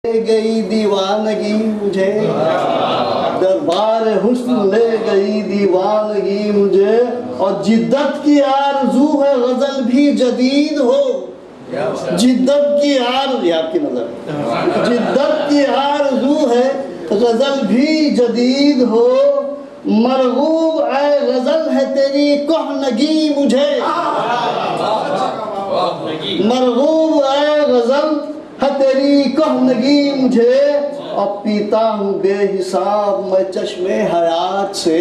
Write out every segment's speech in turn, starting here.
ले गई दीवानगी मुझे, दरबार हुस्न ले गई दीवानगी मुझे। और जिद्दत की आरज़ू है गजल भी जदीद हो, जिद्दत की आरज़ू, आपकी नजर, जिद्दत की आरज़ू है गजल भी जदीद हो। मरगूब ऐ गजल है तेरी कोहनगी मुझे, मरगूब ऐ गजल है तेरी कोहनगी मुझे। और पीता हूँ बेहिसाब मैं चश्मे हयात से,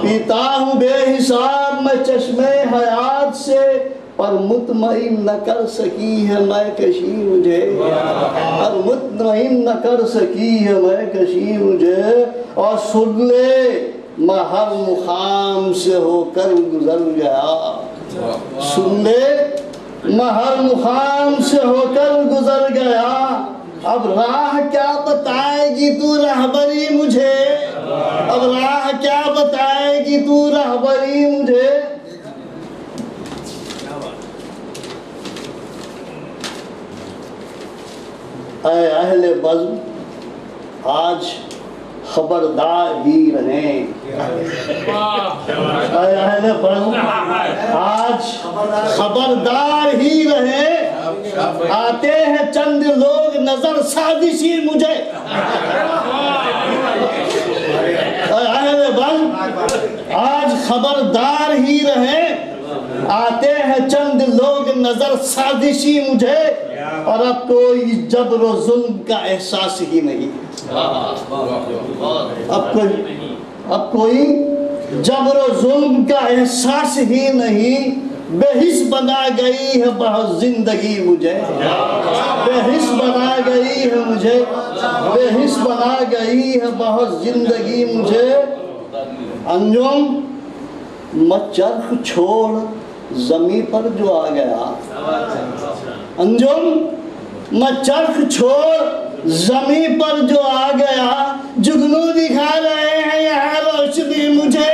पीता हूँ बेहिसाब मैं चश्मे हयात से। पर मुतमईन न कर सकी है मैं कशी मुझे, और मुतमईन न कर सकी है मैं कशी मुझे। और सुन ले मैं हर मुकाम से होकर गुजर गया, सुन ले मैं हर मुकाम से होकर गुजर गया। अब राह क्या बताएगी तू रहबरी मुझे, अब राह क्या बताएगी तू रहबरी मुझे। ऐ अहले बज़्म आज खबरदार ही रहें, ऐ अहले बज़्म आज खबरदार ही रहें। आते हैं चंद लोग नजर साजिशी मुझे, ऐ अहले बज़्म आज खबरदार ही रहें। आते हैं चंद लोग नजर साजिशी मुझे। और अब कोई जबर व जुल्म का एहसास ही नहीं, अब कोई जबर व जुल्म का एहसास ही नहीं। बेहिस बना गई है बहुत जिंदगी मुझे, बेहिस बना गई है मुझे, बेहिस बना गई है बहुत जिंदगी मुझे। अंजुम मैं चरख छोड़ जमी पर जो आ गया, अंजुम मैं चरख छोड़ जमी पर जो आ गया। जुगनू दिखा रहे हैं यहाँ रोशनी मुझे,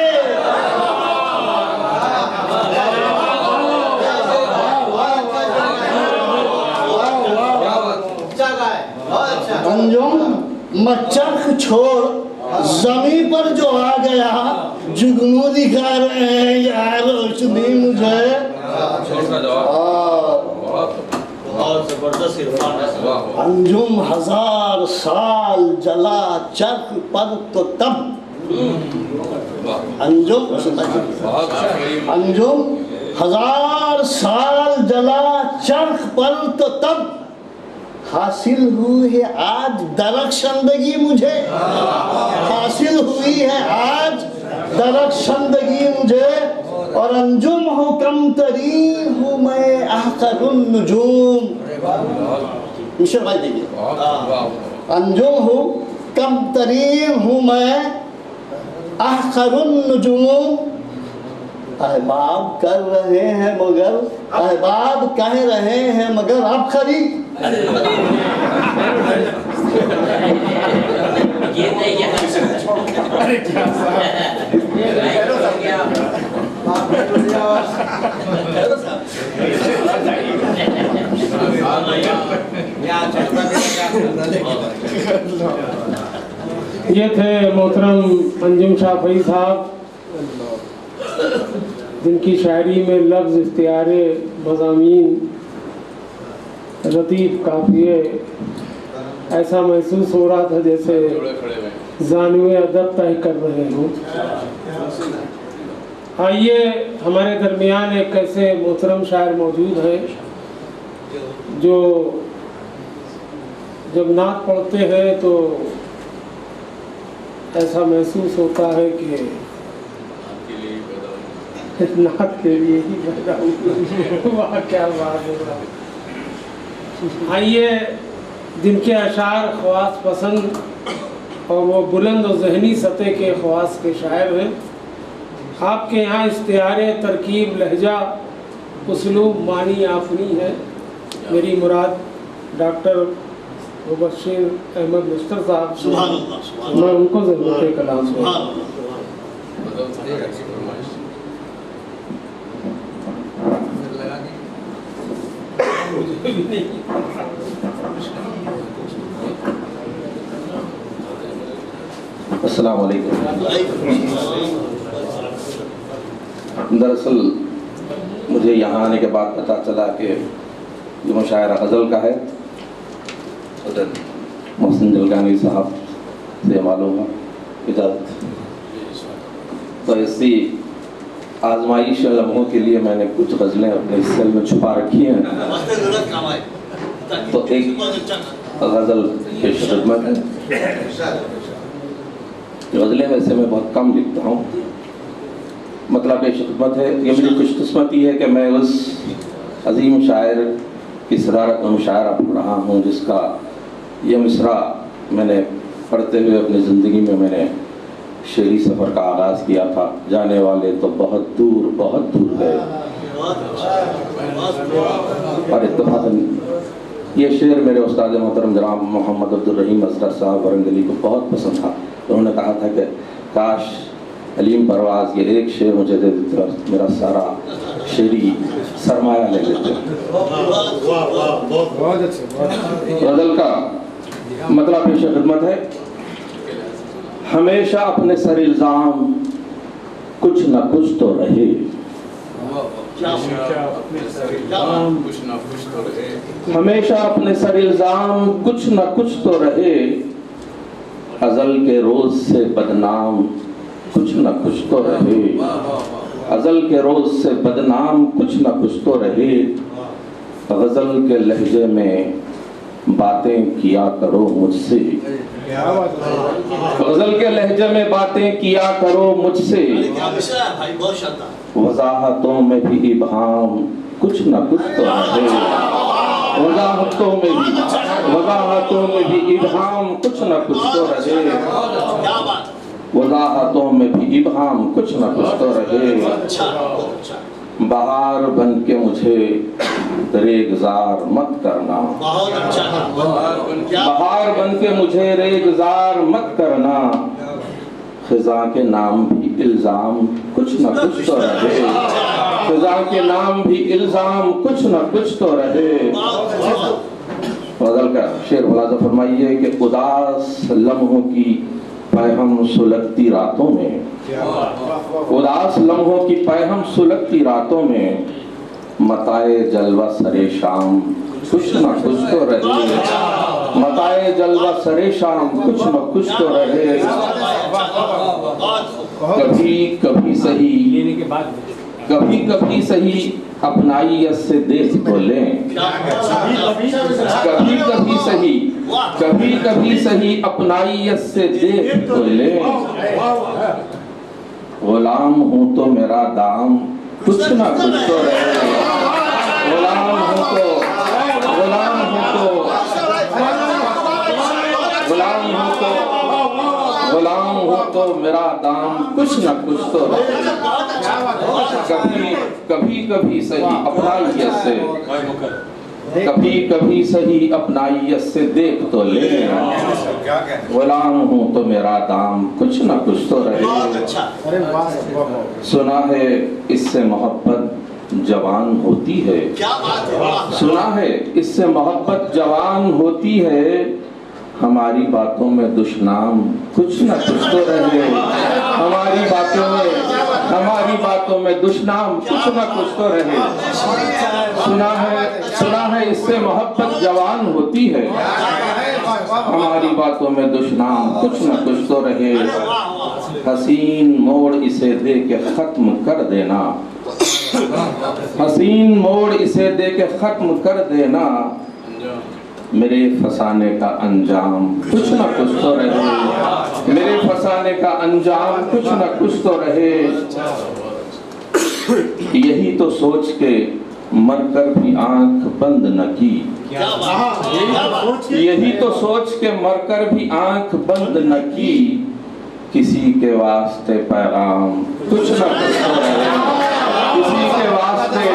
अंजुम मैं चरख छोड़ जमी पर जो आ गया। जुगनू दिखा रहे हैं यहाँ रोशनी मुझे। अंजुम हजार साल जला चरख पर तो तब, अंजुम अंजुम हजार साल जला चरख पर तो तब। हासिल हुई है आज दरख्शंदगी मुझे, हासिल हुई है आज दरख्शंदगी मुझे। और अंजुम हूँ कम तरीन हूँ मैं अहकरुन नुजूम, मिशर भाई देखिए, अंजुम हूँ कम तरीन हूँ मैं अहकरुन नुजूम। अहबाब कर रहे हैं मगर, अहबाब कह रहे हैं मगर अब खरी। ये थे मोहतरम अंजुम शाफी साहब, जिनकी शायरी में लफ्ज़ इख्तियारे मज़ामीन लतीफ़ काफ़िए ऐसा महसूस हो रहा था जैसे ज़ानुए अदब तय कर रहे हों। आइए हमारे दरमियान एक ऐसे मोहतरम शायर मौजूद हैं जो जब नात पढ़ते हैं तो ऐसा महसूस होता है कि नात के लिए ही पैदा हुआ। वाह क्या बात है। आइए जिनके अशार ख्वास पसंद और वो बुलंद और जहनी सतह के ख्वास के शायर हैं, आपके यहाँ इख्तियारे तरकीब लहजा उसलूब मानी आपनी है। मेरी मुराद डॉक्टर मुबश्शिर अहमद मुश्तर साहब, मैं उनको ज़रूरत कलाम हूँ। अस्सलाम वालेकुम। दरअसल मुझे यहाँ आने के बाद पता चला कि ये मुशायरा गज़ल का है। मोहसिन जलगानी साहब से मालूम है इजाज़त। तो इसी आजमाइश लम्हों के लिए मैंने कुछ गज़लें अपने सेल में छुपा रखी हैं। तो एक गज़ल पेश खिदमत है। गज़लें वैसे मैं बहुत कम लिखता हूँ, मतलब पेश खिदमत है। ये मेरी खुशकिस्मती है कि मैं उस अजीम शायर की सदारत में मुशायरा पढ़ रहा हूँ जिसका ये मिसरा मैंने पढ़ते हुए अपनी ज़िंदगी में मैंने शेरी सफ़र का आगाज़ किया था। जाने वाले तो बहुत दूर गए, और इत्तफ़ाक़न ये शेर मेरे उस्ताद मोहतरम जनाब मोहम्मद अब्दुल रहीम असगर साहब वरंगली को बहुत पसंद था। तो उन्होंने कहा था कि काश अलीम परवाज़ ये एक शेर मुझे दे देते और मेरा सारा शेरी सरमाया ले लेते। गज़ल का मतलब पेश खिदमत है। हमेशा अपने सर इल्ज़ाम कुछ न कुछ तो रहे, हमेशा अपने सर इल्ज़ाम कुछ न कुछ तो रहे। अज़ल के रोज़ से बदनाम कुछ न कुछ तो रहे, अज़ल के रोज़ से बदनाम कुछ न कुछ तो रहे। गज़ल के लहजे में बातें किया करो मुझसे, गज़ल के लहजे में बातें किया करो मुझसे। वज़ाहतों में भी इबहाम कुछ न कुछ तो रहे, वज़ाहतों में भी इबहाम कुछ न कुछ तो रहे, वज़ाहतों में भी इबहाम कुछ न कुछ तो रहे। बहार बन के मुझे रेगज़ार मत करना, बहार बन के मुझे रेगज़ार मत करना। ख़िज़ा के नाम भी इल्ज़ाम कुछ न कुछ तो रहे, ख़िज़ा के नाम भी इल्ज़ाम कुछ न कुछ तो रहे। गज़ल का शेर मुलाज़ा फरमाइए कि उदास लम्हों की पैहम सुलगती रातों में, उदास लम्हों की पैहम सुलगती रातों में। मताए जलवा सरे शाम कुछ न कुछ तो रहे, मताए जलवा सरे शाम कुछ न कुछ तो रहे। कभी कभी सही, कभी कभी सही अपनाइयत से देख तो लें, कभी कभी सही, कभी कभी सही अपनाइयत से देख तो लें। गुलाम हूँ तो मेरा दाम कुछ न कुछ तो रहे, गुलाम हूँ तो, गुलाम हूँ तो, गुलाम हूँ तो, गुलाम हूँ तो मेरा दाम कुछ न कुछ तो रहे। कभी कभी कभी सही अपनाइयत से, कभी कभी सही अपनाइयत से देख तो ले। गुलाम हूँ तो मेरा दाम कुछ न कुछ तो रहे। सुना है इससे मोहब्बत जवान होती है, सुना है इससे मोहब्बत जवान होती है। हमारी बातों में दुश्नाम कुछ न कुछ तो रहे, हमारी बातों में, हमारी बातों में दुश्नाम कुछ न कुछ तो रहे। सुना है इससे मोहब्बत जवान होती है, हमारी बातों में दुश्नाम कुछ न कुछ तो रहे। हसीन मोड़ इसे दे के खत्म कर देना, हसीन मोड़ इसे दे के खत्म कर देना। मेरे फसाने का अंजाम कुछ न कुछ तो रहे, मेरे फसाने का अंजाम कुछ न कुछ तो रहे। यही तो सोच के मरकर भी आंख बंद न की, यही तो सोच के मरकर भी आंख बंद न की। किसी के वास्ते पैगाम कुछ न कुछ तो रहे, किसी के वास्ते,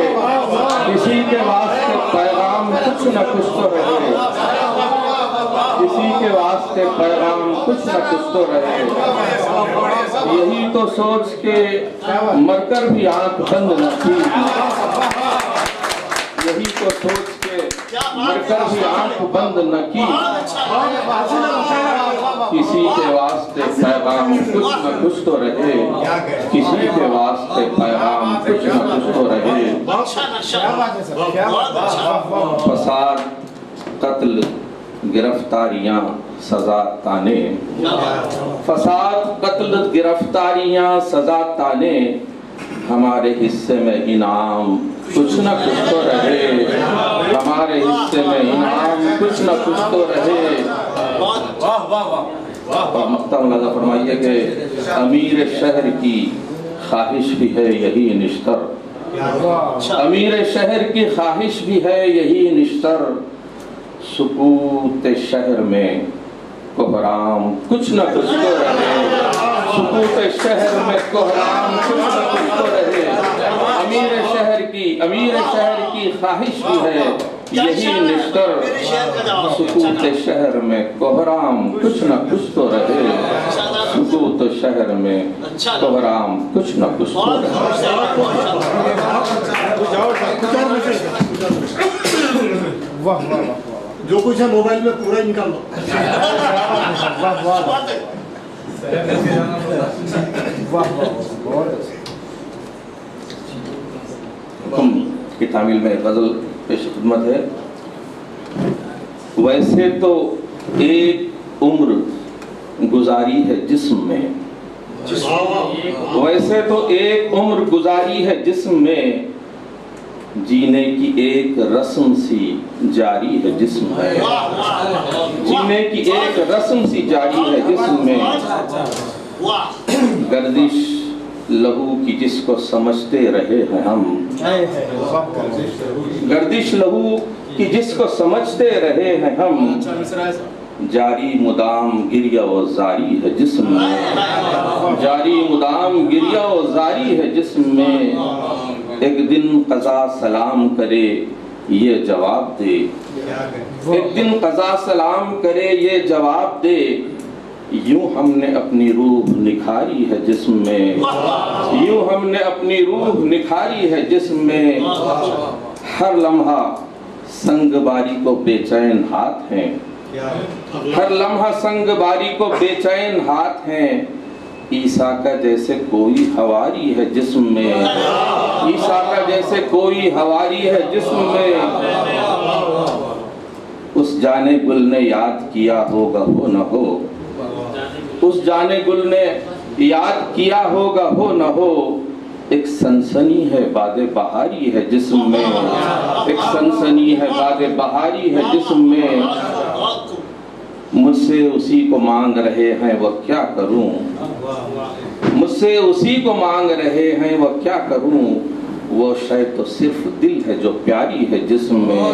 किसी के वास्ते पैगाम कुछ न कुछ तो रहे, किसी के वास्ते पैगाम कुछ न कुछ तो रहे। यही तो सोच के मरकर भी आंख बंद न की, यही तो सोच के मरकर भी आंख बंद न की। किसी के वास्ते वास्ते पैगाम कुछ न कुछ तो रहे, किसी के वास्ते पैगाम कुछ न कुछ तो रहे। फसाद, कत्ल, गिरफ्तारियां, सजा ताने। फसाद, कत्ल, गिरफ्तारियां, सजा ताने, हमारे हिस्से में इनाम कुछ न कुछ तो रहे। हमारे हिस्से में इनाम कुछ न कुछ तो रहे। और मख्ताम फरमाइए कि अमीर शहर की ख्वाहिश भी है यही निश्तर। अमीर शहर की ख्वाहिश भी है यही निश्तर। सुकूत शहर में कोहराम कुछ न कुछ तो रहे। सुकूत शहर में कोहराम कुछ न कुछ तो रहे। अमीर शहर की ख्वाहिश भी है यही निश्तर। सुकूत शहर में कोहराम कुछ न कुछ तो रहे। सुकूत शहर में कोहराम कुछ न कुछ तो रहे। जो कुछ है मोबाइल में पूरा ही निकाल दो। की तामील में गजल पेश खिदमत है। वैसे तो एक उम्र गुजारी है जिस्म में, वैसे तो एक उम्र गुजारी है जिस्म में, जीने की एक रस्म सी जारी है जिस्म में। जीने की एक रस्म सी जारी है जिस्म में। गर्दिश लहू की जिसको समझते रहे हैं हम, गर्दिश लहू की जिसको समझते रहे हैं हम, जारी मुदाम गिरिया व जारी है जिस्म में। जारी मुदाम गिरिया व जारी है जिस्म में। एक दिन क़ज़ा सलाम करे ये जवाब दे, एक दिन क़ज़ा सलाम करे ये जवाब दे, यूं हमने अपनी रूह निखारी है जिस्म में। यूं हमने अपनी रूह निखारी है जिस्म में। हर लम्हा संगबारी को बेचैन हाथ हैं, हर लम्हा संगबारी को बेचैन हाथ हैं। ईसा का जैसे कोई हवारी है जिस्म में, ईसा का जैसे कोई हवारी है जिस्म में। उस जाने गुल ने याद किया होगा हो न हो, उस जाने गुल ने याद किया होगा हो न हो। एक सनसनी है बादे बहारी है जिस्म में, एक सनसनी है बादे बहारी है जिस्म में। मुझसे उसी को मांग रहे हैं वह क्या करूं, मुझसे उसी को मांग रहे हैं वह क्या करूं। वो शय तो सिर्फ दिल है जो प्यारी है जिस्म में।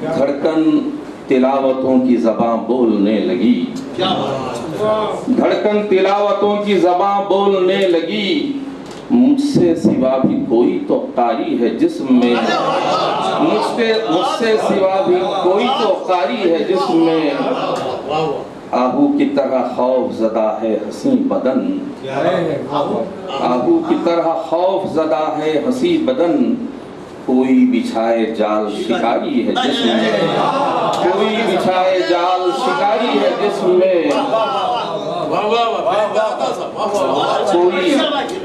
धड़कन तिलावतों की ज़बां बोलने लगी, धड़कन तिलावतों की ज़बां बोलने लगी। मुझसे सिवा भी कोई तो कारी है जिस्म में, मुझसे सिवा भी कोई तो कारी है जिस्म में। आहू की तरह खौफ ज़दा है हसी बदन, आहू की तरह खौफ ज़दा है हसी बदन। कोई बिछाए जाल शिकारी है जिस्म में, कोई बिछाए जाल शिकारी है जिस्म में। कोई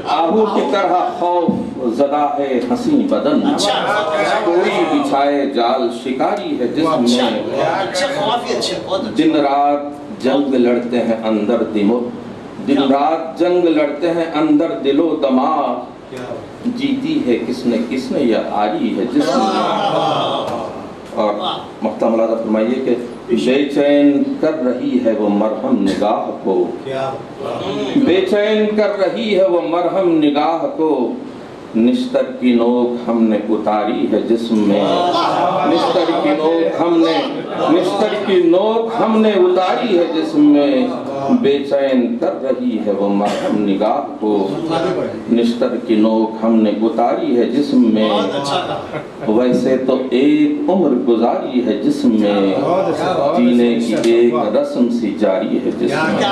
आहू की तरह खौफ ज़दा है हसी बदन, कोई बिछाए जाल शिकारी है जिस्म में। दिन रात जंग लड़ते हैं अंदर दिलो, दिन रात जंग लड़ते हैं अंदर दिलो दमाग। जीती है किसने किसने या आरी है जिसने। और मख्ता मौलाना फरमाइए कि बेचैन कर रही है वो मरहम निगाह को, बेचैन कर रही है वो मरहम निगाह को। निस्तर की नोक हमने उतारी है जिस्म में, निस्तर की नोक हमने, निस्तर की नोक हमने उतारी है जिस्म में। बेचैन कर रही है वो मरहम निगाह को, निस्तर की नोक हमने उतारी है जिस्म में। वैसे तो एक उम्र गुजारी है जिस्म में, जीने की एक रस्म सी जारी है जिस्म में।